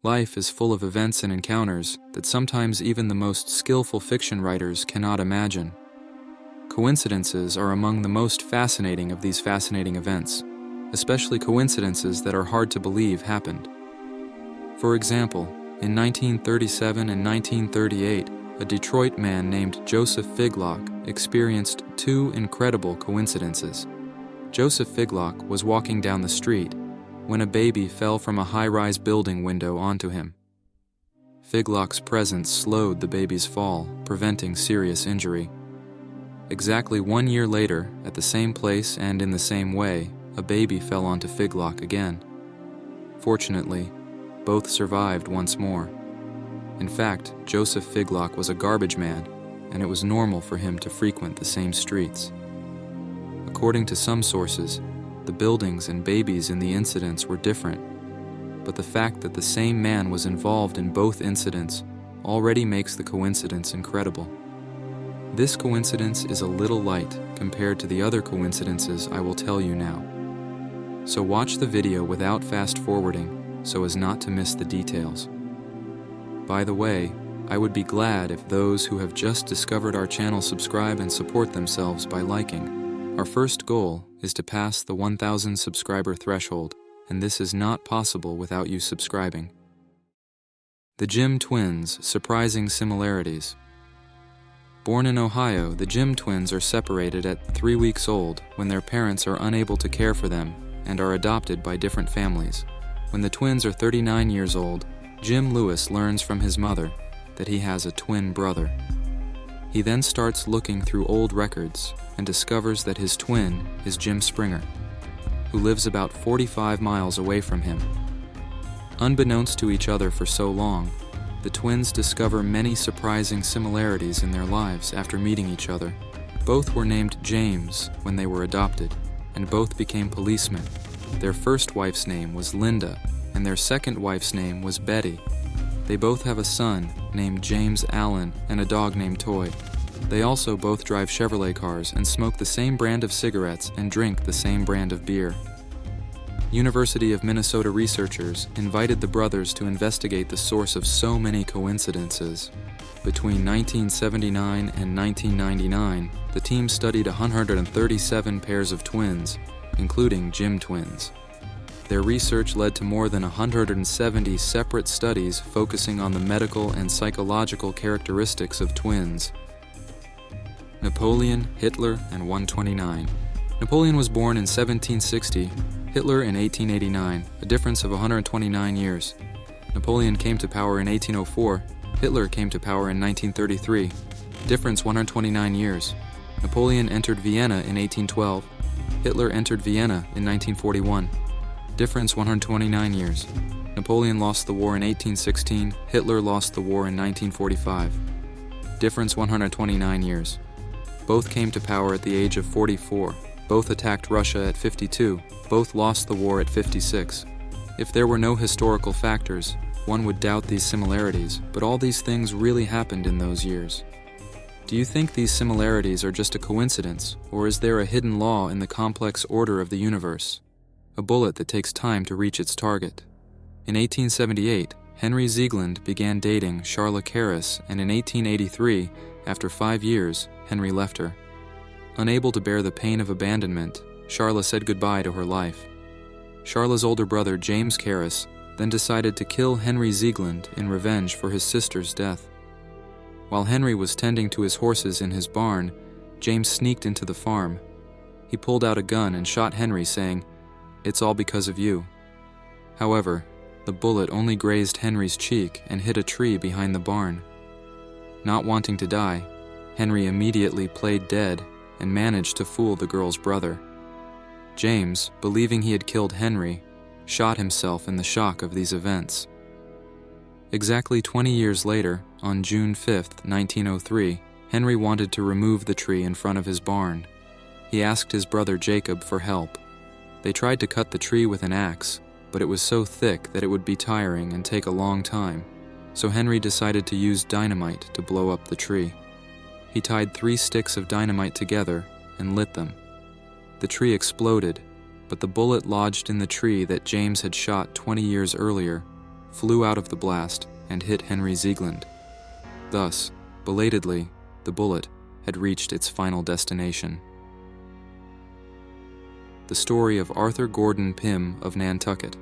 Life is full of events and encounters that sometimes even the most skillful fiction writers cannot imagine. Coincidences are among the most fascinating of these fascinating events, especially coincidences that are hard to believe happened. For example, in 1937 and 1938, a Detroit man named Joseph Figlock experienced two incredible coincidences. Joseph Figlock was walking down the street when a baby fell from a high-rise building window onto him. Figlock's presence slowed the baby's fall, preventing serious injury. Exactly 1 year later, at the same place and in the same way, a baby fell onto Figlock again. Fortunately, both survived once more. In fact, Joseph Figlock was a garbage man, and it was normal for him to frequent the same streets. According to some sources, the buildings and babies in the incidents were different, but the fact that the same man was involved in both incidents already makes the coincidence incredible. This coincidence is a little light compared to the other coincidences I will tell you now. So watch the video without fast-forwarding so as not to miss the details. By the way, I would be glad if those who have just discovered our channel subscribe and support themselves by liking. Our first goal is to pass the 1,000 subscriber threshold, and this is not possible without you subscribing. The Jim twins' surprising similarities. Born in Ohio, the Jim twins are separated at 3 weeks old when their parents are unable to care for them and are adopted by different families. When the twins are 39 years old, Jim Lewis learns from his mother that he has a twin brother. He then starts looking through old records and discovers that his twin is Jim Springer, who lives about 45 miles away from him. Unbeknownst to each other for so long, the twins discover many surprising similarities in their lives after meeting each other. Both were named James when they were adopted, and both became policemen. Their first wife's name was Linda, and their second wife's name was Betty. They both have a son named James Allen and a dog named Toy. They also both drive Chevrolet cars and smoke the same brand of cigarettes and drink the same brand of beer. University of Minnesota researchers invited the brothers to investigate the source of so many coincidences. Between 1979 and 1999, the team studied 137 pairs of twins, including Jim twins. Their research led to more than 170 separate studies focusing on the medical and psychological characteristics of twins. Napoleon, Hitler, and 129. Napoleon was born in 1760, Hitler in 1889, a difference of 129 years. Napoleon came to power in 1804, Hitler came to power in 1933, difference 129 years. Napoleon entered Vienna in 1812, Hitler entered Vienna in 1941. Difference 129 years. Napoleon lost the war in 1816, Hitler lost the war in 1945. Difference 129 years. Both came to power at the age of 44. Both attacked Russia at 52. Both lost the war at 56. If there were no historical factors, one would doubt these similarities, but all these things really happened in those years. Do you think these similarities are just a coincidence, or is there a hidden law in the complex order of the universe? A bullet that takes time to reach its target. In 1878, Henry Ziegland began dating Charla Karras, and in 1883, after 5 years, Henry left her. Unable to bear the pain of abandonment, Charla said goodbye to her life. Charla's older brother, James Karras, then decided to kill Henry Ziegland in revenge for his sister's death. While Henry was tending to his horses in his barn, James sneaked into the farm. He pulled out a gun and shot Henry, saying, "It's all because of you." However, the bullet only grazed Henry's cheek and hit a tree behind the barn. Not wanting to die, Henry immediately played dead and managed to fool the girl's brother. James, believing he had killed Henry, shot himself in the shock of these events. Exactly 20 years later, on June 5, 1903, Henry wanted to remove the tree in front of his barn. He asked his brother Jacob for help. They tried to cut the tree with an axe, but it was so thick that it would be tiring and take a long time, so Henry decided to use dynamite to blow up the tree. He tied 3 sticks of dynamite together and lit them. The tree exploded, but the bullet lodged in the tree that James had shot 20 years earlier flew out of the blast and hit Henry Ziegland. Thus, belatedly, the bullet had reached its final destination. The story of Arthur Gordon Pym of Nantucket.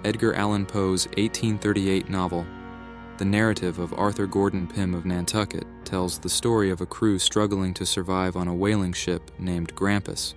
Edgar Allan Poe's 1838 novel, The Narrative of Arthur Gordon Pym of Nantucket, tells the story of a crew struggling to survive on a whaling ship named Grampus.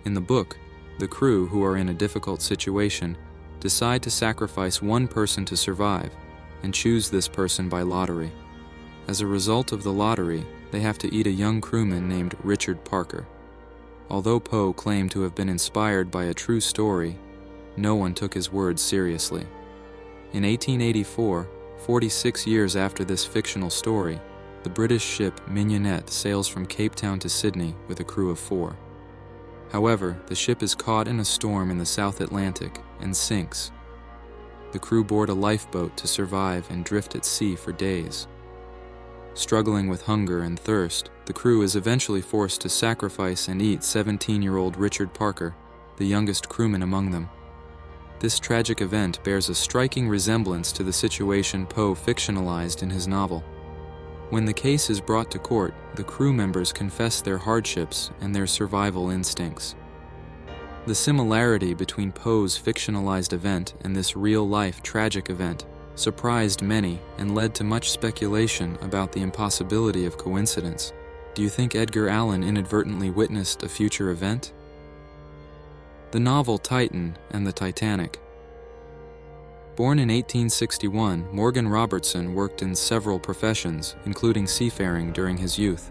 In the book, the crew, who are in a difficult situation, decide to sacrifice one person to survive and choose this person by lottery. As a result of the lottery, they have to eat a young crewman named Richard Parker. Although Poe claimed to have been inspired by a true story, no one took his words seriously. In 1884, 46 years after this fictional story, the British ship Mignonette sails from Cape Town to Sydney with a crew of 4. However, the ship is caught in a storm in the South Atlantic and sinks. The crew board a lifeboat to survive and drift at sea for days. Struggling with hunger and thirst, the crew is eventually forced to sacrifice and eat 17-year-old Richard Parker, the youngest crewman among them. This tragic event bears a striking resemblance to the situation Poe fictionalized in his novel. When the case is brought to court, the crew members confess their hardships and their survival instincts. The similarity between Poe's fictionalized event and this real-life tragic event surprised many and led to much speculation about the impossibility of coincidence. Do you think Edgar Allan inadvertently witnessed a future event? The novel Titan and the Titanic. Born in 1861, Morgan Robertson worked in several professions, including seafaring, during his youth.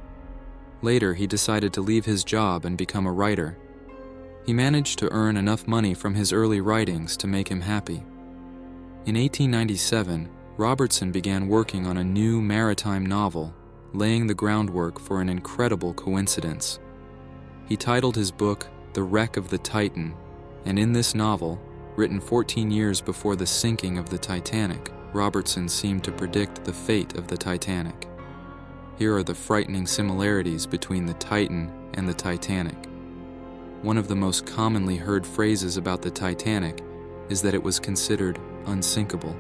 Later, he decided to leave his job and become a writer. He managed to earn enough money from his early writings to make him happy. In 1897, Robertson began working on a new maritime novel, laying the groundwork for an incredible coincidence. He titled his book The Wreck of the Titan, and in this novel, written 14 years before the sinking of the Titanic, Robertson seemed to predict the fate of the Titanic. Here are the frightening similarities between the Titan and the Titanic. One of the most commonly heard phrases about the Titanic is that it was considered unsinkable.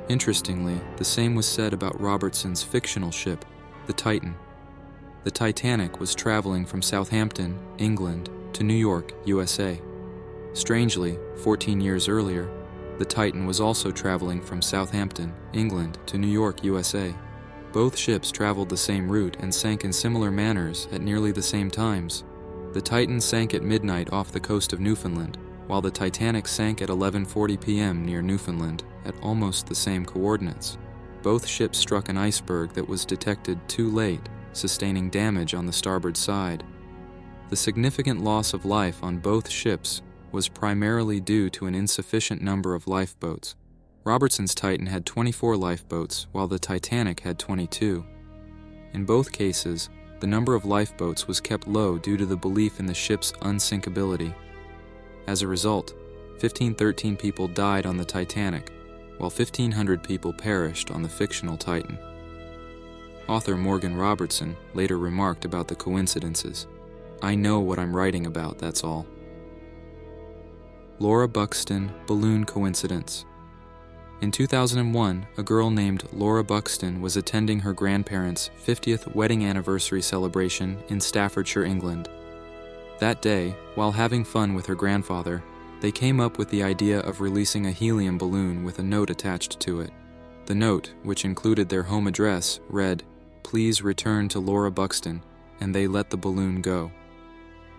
Interestingly, the same was said about Robertson's fictional ship, the Titan. The Titanic was traveling from Southampton, England, to New York, USA. Strangely, 14 years earlier, the Titan was also traveling from Southampton, England, to New York, USA. Both ships traveled the same route and sank in similar manners at nearly the same times. The Titan sank at midnight off the coast of Newfoundland, while the Titanic sank at 11:40 p.m. near Newfoundland at almost the same coordinates. Both ships struck an iceberg that was detected too late, sustaining damage on the starboard side. The significant loss of life on both ships was primarily due to an insufficient number of lifeboats. Robertson's Titan had 24 lifeboats, while the Titanic had 22. In both cases, the number of lifeboats was kept low due to the belief in the ship's unsinkability. As a result, 1,513 people died on the Titanic, while 1,500 people perished on the fictional Titan. Author Morgan Robertson later remarked about the coincidences. "I know what I'm writing about, that's all." Laura Buxton balloon coincidence. In 2001, a girl named Laura Buxton was attending her grandparents' 50th wedding anniversary celebration in Staffordshire, England. That day, while having fun with her grandfather, they came up with the idea of releasing a helium balloon with a note attached to it. The note, which included their home address, read, "Please return to Laura Buxton," and they let the balloon go.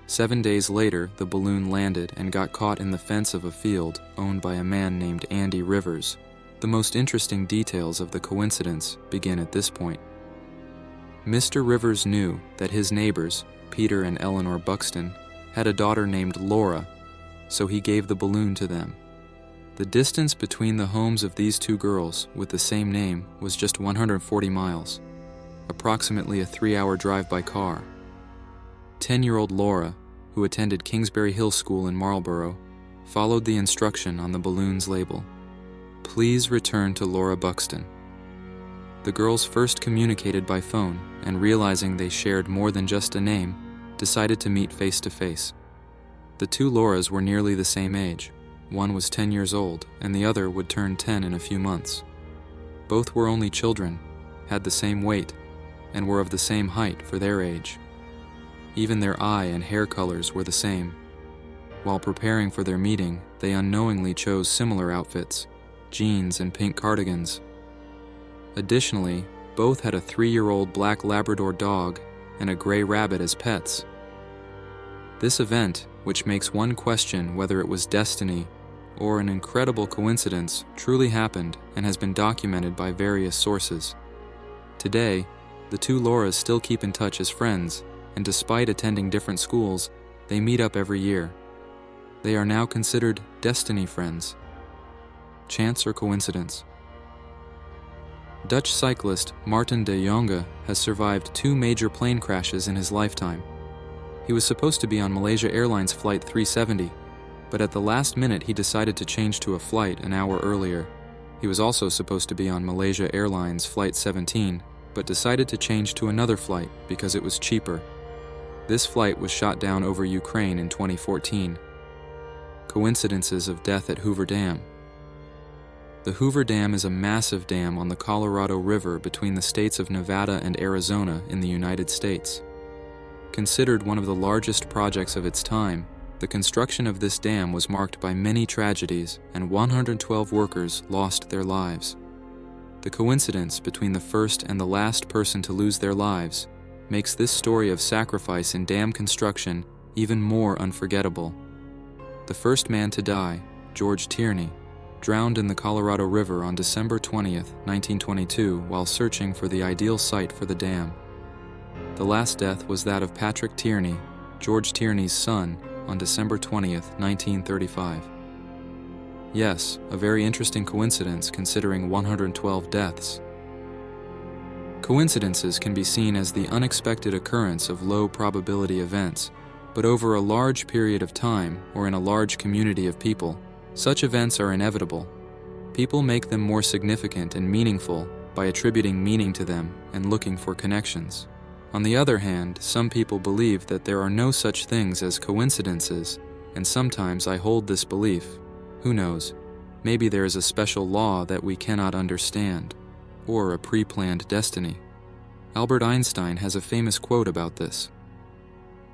7 days later, the balloon landed and got caught in the fence of a field owned by a man named Andy Rivers. The most interesting details of the coincidence begin at this point. Mr. Rivers knew that his neighbors, Peter and Eleanor Buxton, had a daughter named Laura, so he gave the balloon to them. The distance between the homes of these two girls with the same name was just 140 miles, approximately a 3-hour drive by car. 10-year-old Laura, who attended Kingsbury Hill School in Marlborough, followed the instruction on the balloon's label. "Please return to Laura Buxton." The girls first communicated by phone, and realizing they shared more than just a name, decided to meet face to face. The two Lauras were nearly the same age. One was 10 years old, and the other would turn 10 in a few months. Both were only children, had the same weight, and were of the same height for their age. Even their eye and hair colors were the same. While preparing for their meeting, they unknowingly chose similar outfits, jeans and pink cardigans. Additionally, both had a 3-year-old black Labrador dog and a gray rabbit as pets. This event, which makes one question whether it was destiny or an incredible coincidence, truly happened and has been documented by various sources. Today, the two Lauras still keep in touch as friends, and despite attending different schools, they meet up every year. They are now considered destiny friends. Chance or coincidence? Dutch cyclist Martin de Jonge has survived 2 major plane crashes in his lifetime. He was supposed to be on Malaysia Airlines Flight 370, but at the last minute he decided to change to a flight an hour earlier. He was also supposed to be on Malaysia Airlines Flight 17, but decided to change to another flight because it was cheaper. This flight was shot down over Ukraine in 2014. Coincidences of death at Hoover Dam. The Hoover Dam is a massive dam on the Colorado River between the states of Nevada and Arizona in the United States. Considered one of the largest projects of its time, the construction of this dam was marked by many tragedies, and 112 workers lost their lives. The coincidence between the first and the last person to lose their lives makes this story of sacrifice in dam construction even more unforgettable. The first man to die, George Tierney, drowned in the Colorado River on December 20th, 1922, while searching for the ideal site for the dam. The last death was that of Patrick Tierney, George Tierney's son, on December 20th, 1935. Yes, a very interesting coincidence considering 112 deaths. Coincidences can be seen as the unexpected occurrence of low-probability events, but over a large period of time or in a large community of people, such events are inevitable. People make them more significant and meaningful by attributing meaning to them and looking for connections. On the other hand, some people believe that there are no such things as coincidences, and sometimes I hold this belief. Who knows? Maybe there is a special law that we cannot understand, or a pre-planned destiny. Albert Einstein has a famous quote about this.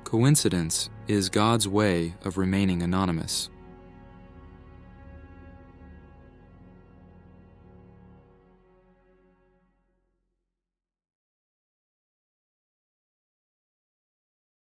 Coincidence is God's way of remaining anonymous.